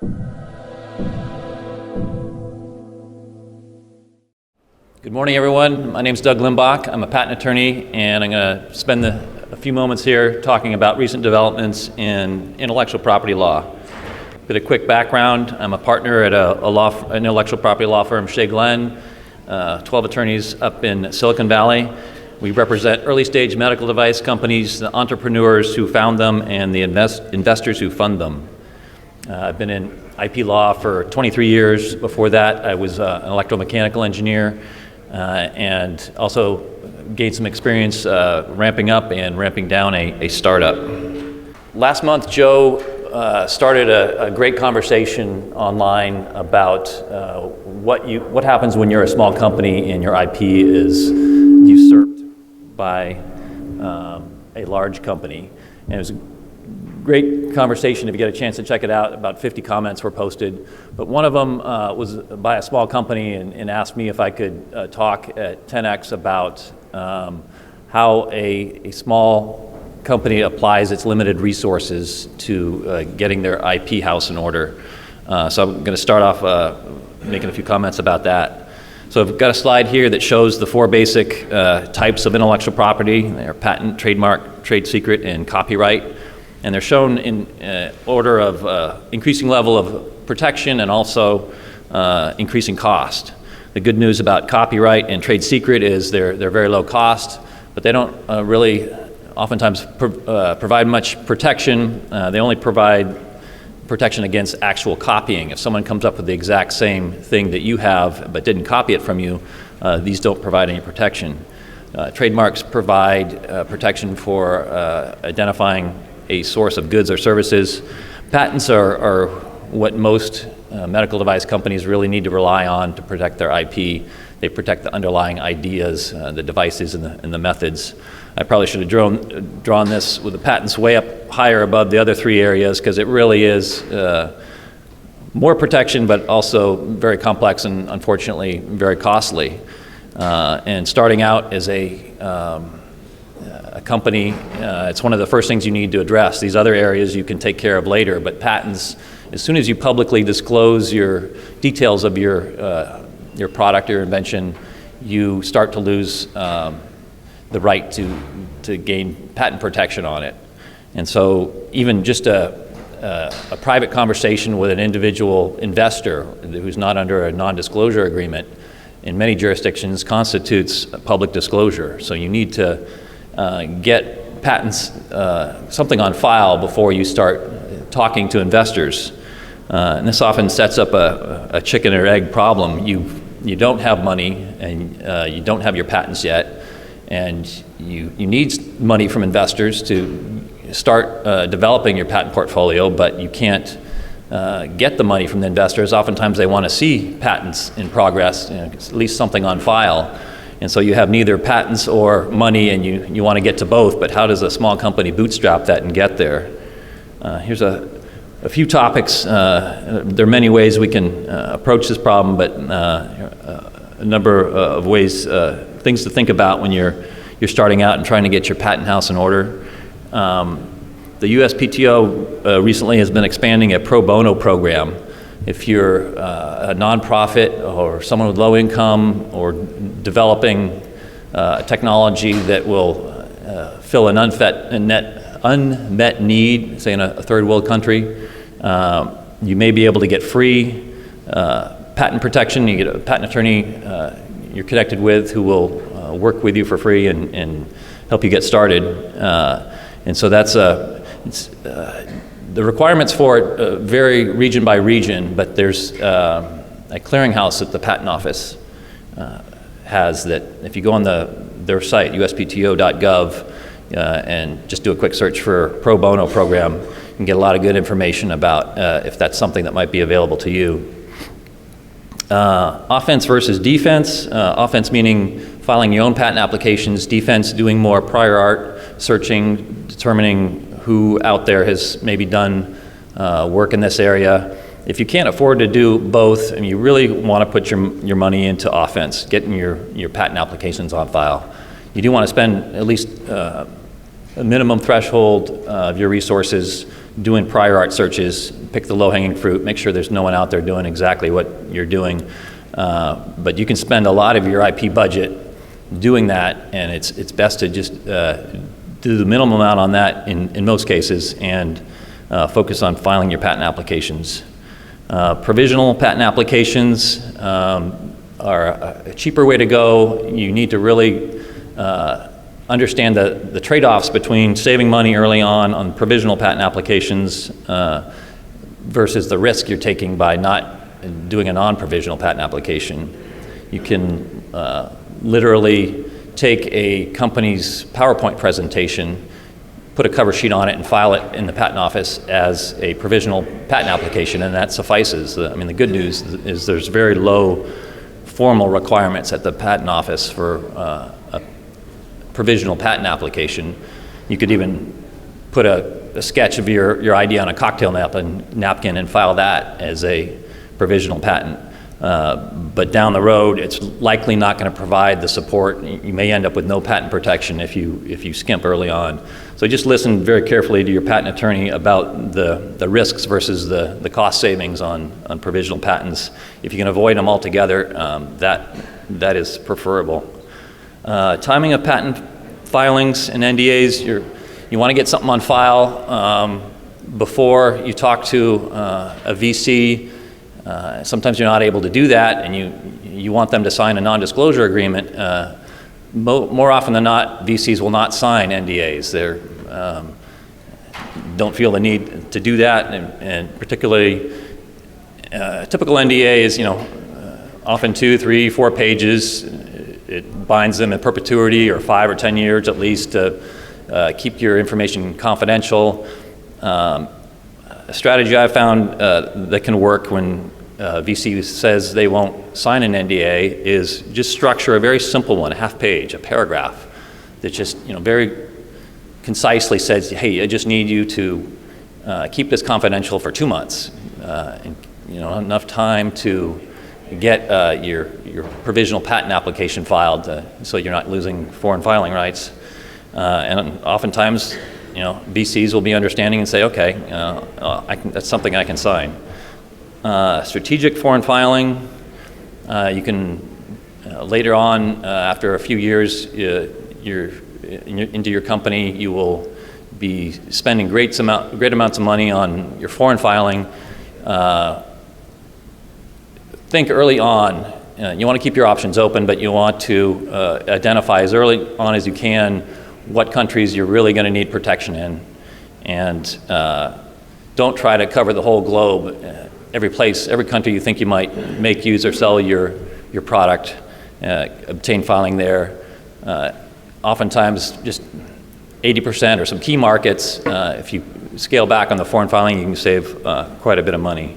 Good morning, everyone. My name is Doug Limbach. I'm a patent attorney, and I'm going to spend a few moments here talking about recent developments in intellectual property law. A bit of quick background. I'm a partner at an intellectual property law firm, Shay Glenn, 12 attorneys up in Silicon Valley. We represent early-stage medical device companies, the entrepreneurs who found them, and the investors who fund them. I've been in IP law for 23 years. Before that, I was an electromechanical engineer, and also gained some experience ramping up and ramping down a startup. Last month, Joe started a great conversation online about what happens when you're a small company and your IP is usurped by a large company. And it was a great conversation. If you get a chance to check it out, about 50 comments were posted. But one of them was by a small company and asked me if I could talk at 10X about how a small company applies its limited resources to getting their IP house in order. So I'm going to start off making a few comments about that. So I've got a slide here that shows the four basic types of intellectual property. They're patent, trademark, trade secret, and copyright. And they're shown in order of increasing level of protection and also increasing cost. The good news about copyright and trade secret is they're very low cost, but they don't really oftentimes provide much protection. They only provide protection against actual copying. If someone comes up with the exact same thing that you have but didn't copy it from you, these don't provide any protection. Trademarks provide protection for identifying a source of goods or services. Patents are what most medical device companies really need to rely on to protect their IP. They protect the underlying ideas, the devices, and the methods. I probably should have drawn this with the patents way up higher above the other three areas, because it really is more protection, but also very complex and unfortunately very costly. And starting out as a company, it's one of the first things you need to address. These other areas you can take care of later, but patents, as soon as you publicly disclose your details of your product, your invention, you start to lose the right to gain patent protection on it. And so even just a private conversation with an individual investor who's not under a non-disclosure agreement in many jurisdictions constitutes public disclosure. So you need to get patents, something on file before you start talking to investors. And this often sets up a chicken or egg problem. You don't have money, and you don't have your patents yet, and you need money from investors to start developing your patent portfolio, but you can't get the money from the investors. Oftentimes they want to see patents in progress, at least something on file. And so you have neither patents or money, and you want to get to both, but how does a small company bootstrap that and get there? Here's a few topics. There are many ways we can approach this problem, but a number of ways, things to think about when you're starting out and trying to get your patent house in order. The USPTO recently has been expanding a pro bono program. If you're a nonprofit or someone with low income or developing technology that will fill an unmet need, say in a third world country, you may be able to get free patent protection. You get a patent attorney you're connected with who will work with you for free and help you get started. And so that's the requirements for it vary region by region, but there's a clearinghouse that the Patent Office has that if you go on their site, USPTO.gov, and just do a quick search for pro bono program, you can get a lot of good information about if that's something that might be available to you. Offense versus defense. Offense meaning filing your own patent applications. Defense doing more prior art searching, determining who out there has maybe done work in this area. If you can't afford to do both, and you really want to put your money into offense, getting your patent applications on file, you do want to spend at least a minimum threshold of your resources doing prior art searches, pick the low-hanging fruit, make sure there's no one out there doing exactly what you're doing. But you can spend a lot of your IP budget doing that, and it's best to just do the minimum amount on that in most cases, and focus on filing your patent applications. Provisional patent applications are a cheaper way to go. You need to really understand the trade-offs between saving money early on provisional patent applications versus the risk you're taking by not doing a non-provisional patent application. You can literally take a company's PowerPoint presentation, put a cover sheet on it, and file it in the patent office as a provisional patent application, and that suffices. I mean, the good news is there's very low formal requirements at the patent office for a provisional patent application. You could even put a sketch of your idea on a cocktail napkin and file that as a provisional patent. But down the road, it's likely not going to provide the support. You may end up with no patent protection if you skimp early on. So just listen very carefully to your patent attorney about the risks versus the cost savings on provisional patents. If you can avoid them altogether, that is preferable. Timing of patent filings and NDAs, you want to get something on file before you talk to a VC. Sometimes you're not able to do that, and you want them to sign a non-disclosure agreement. More often than not, VCs will not sign NDAs. They don't feel the need to do that, and particularly typical NDA is often 2, 3, 4 pages. It binds them in perpetuity, or 5 or 10 years at least, to keep your information confidential. A strategy I've found that can work when VC says they won't sign an NDA is just structure a very simple one, a half page, a paragraph, that just very concisely says, hey, I just need you to keep this confidential for 2 months, and enough time to get your provisional patent application filed, so you're not losing foreign filing rights. And oftentimes, VCs will be understanding and say, okay, that's something I can sign. Strategic foreign filing, you can later on, after a few years, into your company, you will be spending great amounts of money on your foreign filing. Think early on. You want to keep your options open, but you want to identify as early on as you can what countries you're really going to need protection in, and don't try to cover the whole globe. Every country you think you might make, use, or sell your product, obtain filing there. Oftentimes, just 80% or some key markets. If you scale back on the foreign filing, you can save quite a bit of money.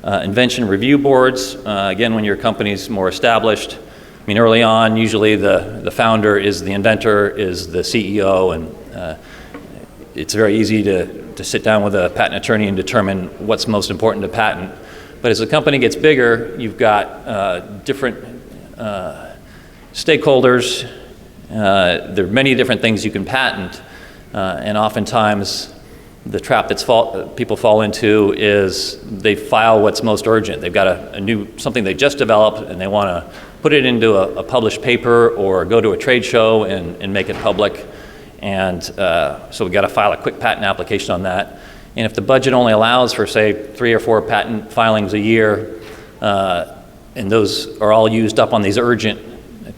Invention review boards, again, when your company's more established. I mean, early on, usually the founder is the inventor, is the CEO, and it's very easy to sit down with a patent attorney and determine what's most important to patent. But as the company gets bigger, you've got different stakeholders. There are many different things you can patent, and oftentimes the trap that people fall into is they file what's most urgent. They've got a new something they just developed, and they want to put it into a published paper or go to a trade show and make it public. And so we've got to file a quick patent application on that. And if the budget only allows for, say, 3 or 4 patent filings a year, and those are all used up on these urgent,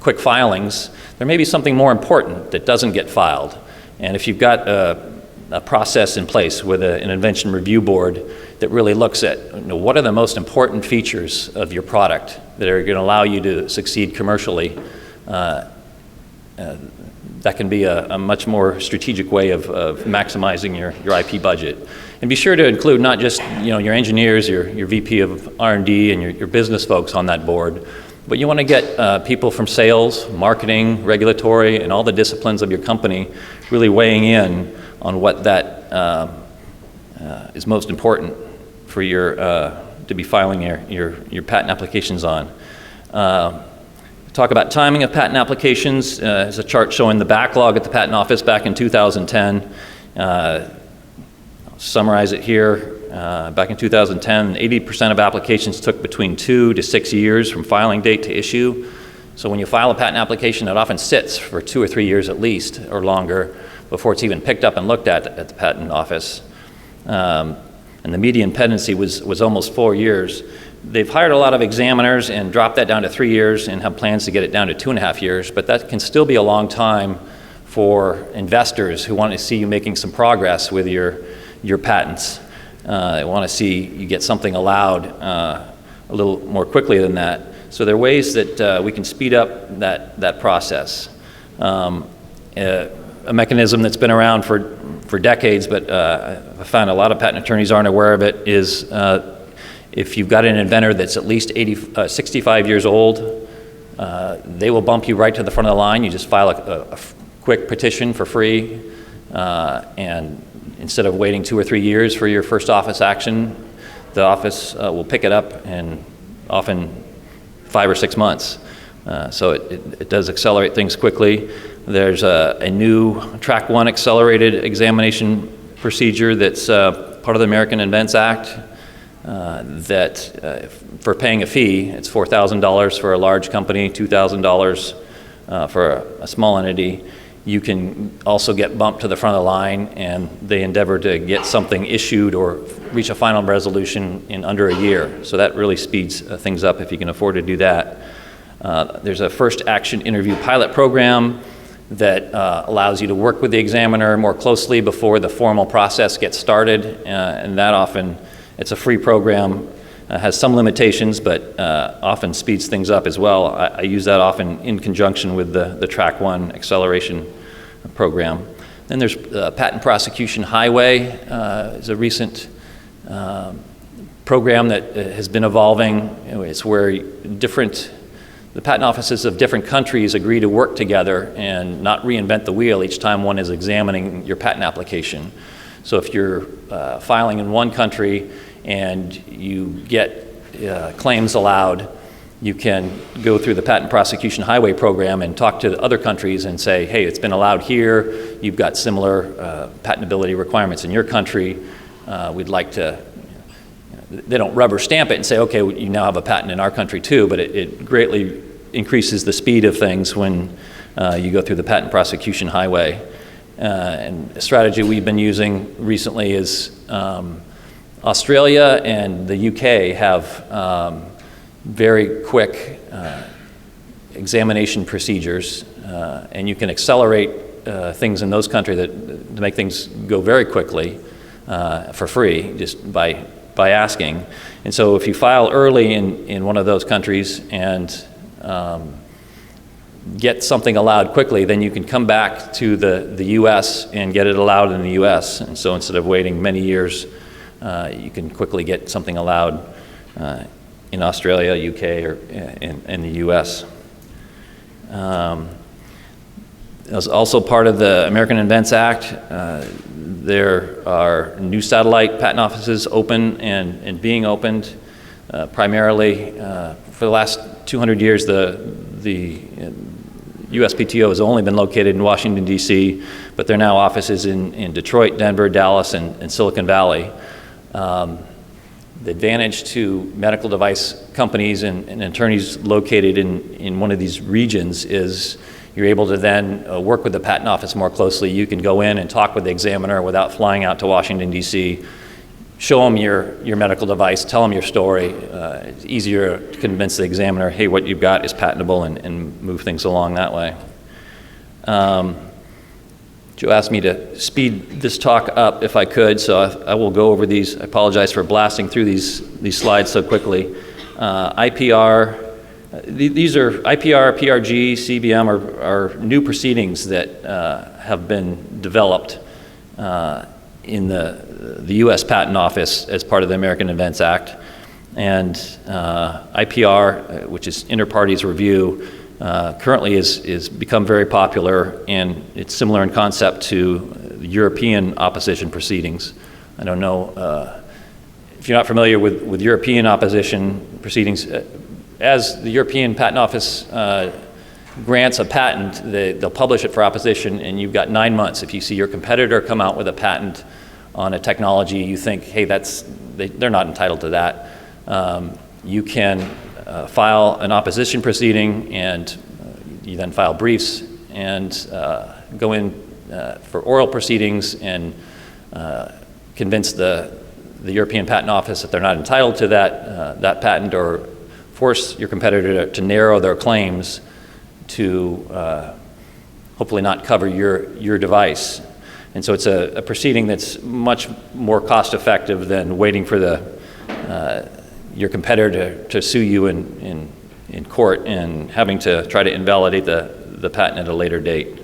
quick filings, there may be something more important that doesn't get filed. And if you've got a process in place with an invention review board that really looks at what are the most important features of your product that are going to allow you to succeed commercially, that can be a much more strategic way of maximizing your IP budget. And be sure to include not just your engineers, your VP of R&D, and your business folks on that board, but you want to get people from sales, marketing, regulatory, and all the disciplines of your company really weighing in on what that is most important for to be filing your patent applications on. Talk about timing of patent applications. There's a chart showing the backlog at the Patent Office back in 2010. summarize it here. Back in 2010, 80% of applications took between 2 to 6 years from filing date to issue. So when you file a patent application, it often sits for 2 or 3 years at least, or longer, before it's even picked up and looked at the patent office. And the median pendency was almost 4 years. They've hired a lot of examiners and dropped that down to 3 years and have plans to get it down to 2.5 years, but that can still be a long time for investors who want to see you making some progress with your patents. They want to see you get something allowed a little more quickly than that. So there are ways that we can speed up that process. A mechanism that's been around for decades, but I found a lot of patent attorneys aren't aware of it, is if you've got an inventor that's at least 65 years old, they will bump you right to the front of the line. You just file a quick petition for free, and instead of waiting 2 or 3 years for your first office action, the office will pick it up in often 5 or 6 months. So it does accelerate things quickly. There's a new Track 1 accelerated examination procedure that's part of the American Invents Act that for paying a fee, it's $4,000 for a large company, $2,000 for a small entity. You can also get bumped to the front of the line, and they endeavor to get something issued or reach a final resolution in under a year. So that really speeds things up if you can afford to do that. There's a first action interview pilot program that allows you to work with the examiner more closely before the formal process gets started, and that often, it's a free program, has some limitations, but often speeds things up as well. I use that often in conjunction with the Track 1 acceleration program. Then there's Patent Prosecution Highway, is a recent program that has been evolving. It's where the patent offices of different countries agree to work together and not reinvent the wheel each time one is examining your patent application. So if you're filing in one country and you get claims allowed, you can go through the Patent Prosecution Highway program and talk to other countries and say, hey, it's been allowed here, you've got similar patentability requirements in your country, we'd like to. They don't rubber stamp it and say, okay, you now have a patent in our country too, but it greatly increases the speed of things when you go through the Patent Prosecution Highway. And a strategy we've been using recently is Australia and the UK have very quick examination procedures, and you can accelerate things in those countries to make things go very quickly for free just by asking. And so if you file early in one of those countries and get something allowed quickly, then you can come back to the US and get it allowed in the US. And so instead of waiting many years, you can quickly get something allowed in Australia, UK, or in the US. As also part of the American Invents Act, there are new satellite patent offices open and being opened. Primarily, for the last 200 years, the USPTO has only been located in Washington, D.C., but there are now offices in Detroit, Denver, Dallas, and Silicon Valley. The advantage to medical device companies and attorneys located in one of these regions is you're able to then work with the patent office more closely. You can go in and talk with the examiner without flying out to Washington, D.C., show them your medical device, tell them your story. It's easier to convince the examiner, hey, what you've got is patentable, and move things along that way. Joe asked me to speed this talk up if I could, so I will go over these. I apologize for blasting through these slides so quickly. IPR, these are IPR, PRG, CBM are new proceedings that have been developed in the U.S. Patent Office as part of the American Invents Act. And IPR, which is inter partes review, currently is become very popular, and it's similar in concept to European opposition proceedings. I don't know if you're not familiar with European opposition proceedings. As the European Patent Office grants a patent, they'll publish it for opposition, and you've got 9 months. If you see your competitor come out with a patent on a technology, you think, hey, they're not entitled to that. You can file an opposition proceeding, and you then file briefs and go in for oral proceedings and convince the European Patent Office that they're not entitled to that patent, or force your competitor to narrow their claims to hopefully not cover your device. And so it's a proceeding that's much more cost effective than waiting for your competitor to sue you in court and having to try to invalidate the patent at a later date.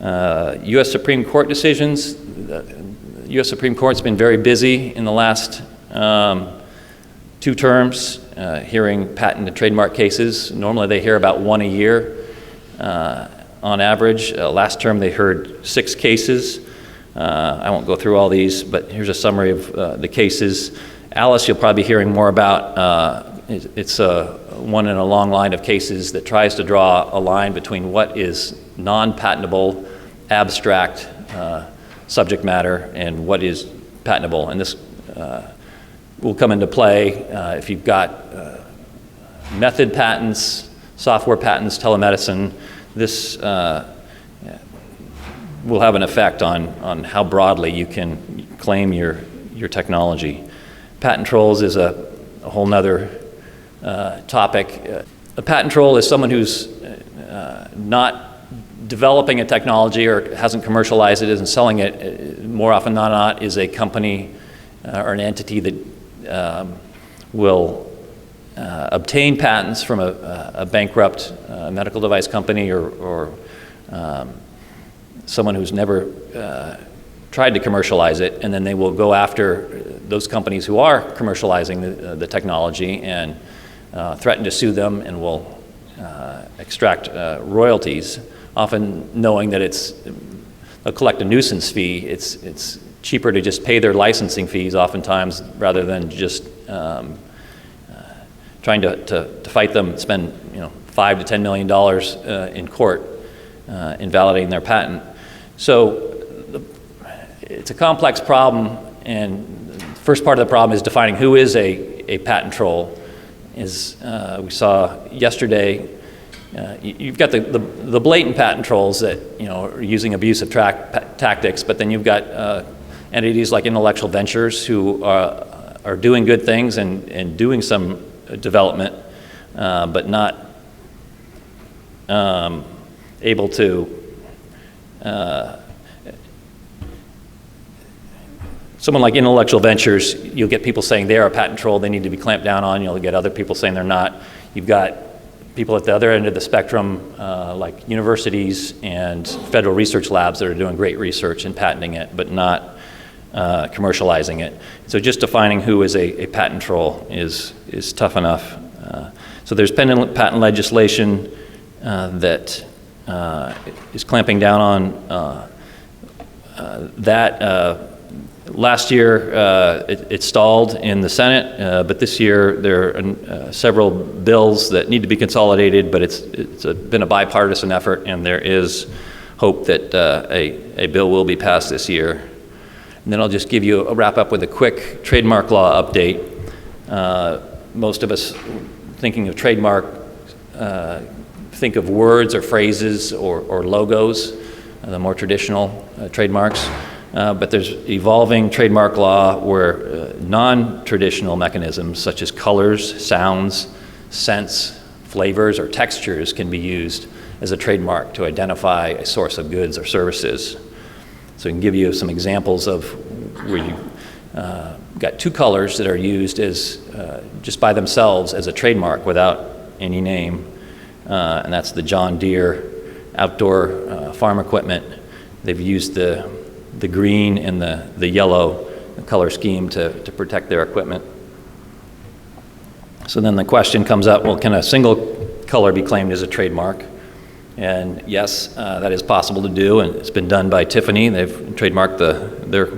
U.S. Supreme Court decisions. The U.S. Supreme Court's been very busy in the last 2 terms hearing patent and trademark cases. Normally they hear about 1 a year on average. Last term they heard 6 cases. I won't go through all these, but here's a summary of the cases. Alice, you'll probably be hearing more about. It's one in a long line of cases that tries to draw a line between what is non-patentable, abstract subject matter and what is patentable. And this will come into play if you've got method patents, software patents, telemedicine. This will have an effect on how broadly you can claim your technology. Patent trolls is a whole nother topic. A patent troll is someone who's not developing a technology or hasn't commercialized it, isn't selling it. More often than not is a company or an entity that will obtain patents from a bankrupt medical device company or someone who's never tried to commercialize it, and then they will go after those companies who are commercializing the technology and threaten to sue them, and will extract royalties, often knowing that they'll collect a nuisance fee. It's cheaper to just pay their licensing fees oftentimes rather than just trying to fight them, spend $5 to $10 million in court invalidating their patent. So it's a complex problem, and the first part of the problem is defining who is a patent troll. As we saw yesterday, you've got the blatant patent trolls that are using abusive tactics, but then you've got entities like Intellectual Ventures who are doing good things and doing some development, but not able to. Someone like Intellectual Ventures, you'll get people saying they're a patent troll, they need to be clamped down on. You'll get other people saying they're not. You've got people at the other end of the spectrum, like universities and federal research labs that are doing great research and patenting it, but not commercializing it. So just defining who is a patent troll is tough enough. So there's pending patent legislation that is clamping down on that. Last year, it stalled in the Senate, but this year there are several bills that need to be consolidated, but it's been a bipartisan effort, and there is hope that a bill will be passed this year. And then I'll just give you a wrap up with a quick trademark law update. Most of us thinking of trademark think of words or phrases or logos, the more traditional trademarks. But there's evolving trademark law where non-traditional mechanisms such as colors, sounds, scents, flavors, or textures can be used as a trademark to identify a source of goods or services. So I can give you some examples of where you've got 2 colors that are used as just by themselves as a trademark without any name, and that's the John Deere outdoor farm equipment. They've used the green and the yellow color scheme to protect their equipment. So then the question comes up, well, can a single color be claimed as a trademark? And yes, that is possible to do, and it's been done by Tiffany. They've trademarked their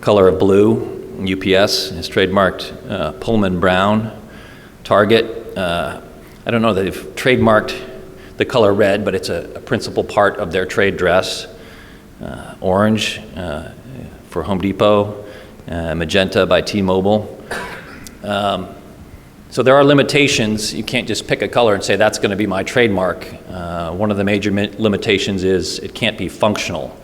color of blue. UPS has trademarked Pullman brown. Target, I don't know that they've trademarked the color red, but it's a principal part of their trade dress. Orange for Home Depot, magenta by T-Mobile. So there are limitations. You can't just pick a color and say that's going to be my trademark. One of the major limitations is it can't be functional.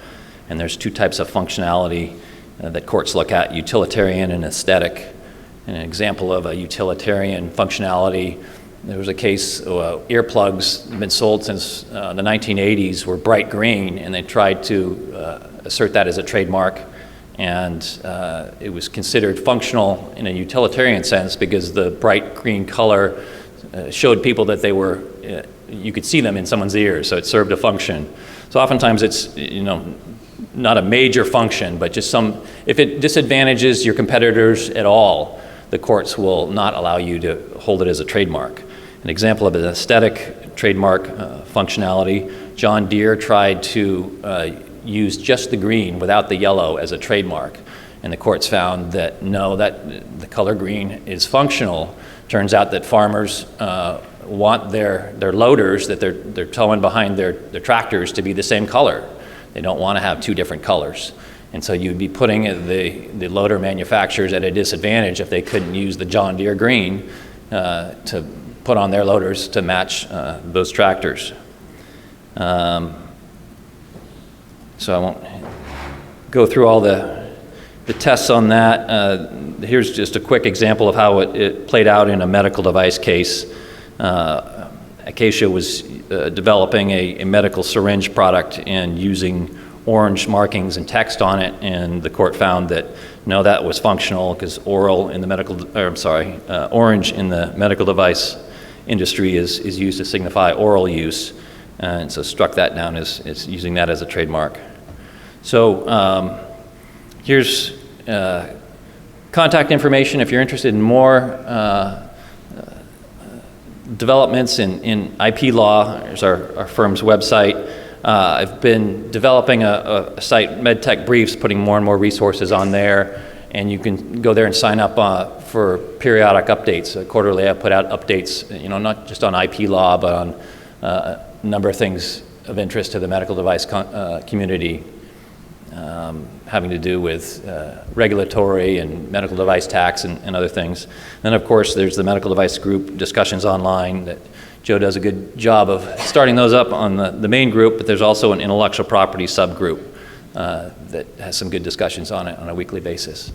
And there's two types of functionality that courts look at, utilitarian and aesthetic. An example of a utilitarian functionality, there was a case, earplugs have been sold since the 1980s, were bright green, and they tried to assert that as a trademark. And it was considered functional in a utilitarian sense because the bright green color showed people that they were, you could see them in someone's ears, so it served a function. So oftentimes it's, not a major function, but just if it disadvantages your competitors at all, the courts will not allow you to hold it as a trademark. An example of an aesthetic trademark functionality, John Deere tried to use just the green without the yellow as a trademark. And the courts found that no, that the color green is functional. Turns out that farmers want their loaders that they're towing behind their tractors to be the same color. They don't want to have two different colors. And so you'd be putting the loader manufacturers at a disadvantage if they couldn't use the John Deere green to put on their loaders to match those tractors. So I won't go through all the tests on that. Here's just a quick example of how it played out in a medical device case. Acacia was developing a medical syringe product and using orange markings and text on it, and the court found that no, that was functional because orange in the medical device industry is used to signify oral use. And so struck that down as using that as a trademark. So here's contact information if you're interested in more developments in IP law. There's our firm's website. I've been developing a site, MedTech Briefs, putting more and more resources on there, and you can go there and sign up for periodic updates. Quarterly I put out updates, not just on IP law, but on a number of things of interest to the medical device community, having to do with regulatory and medical device tax and other things. Then of course there's the medical device group discussions online that Joe does a good job of starting those up on the main group, but there's also an intellectual property subgroup that has some good discussions on it on a weekly basis.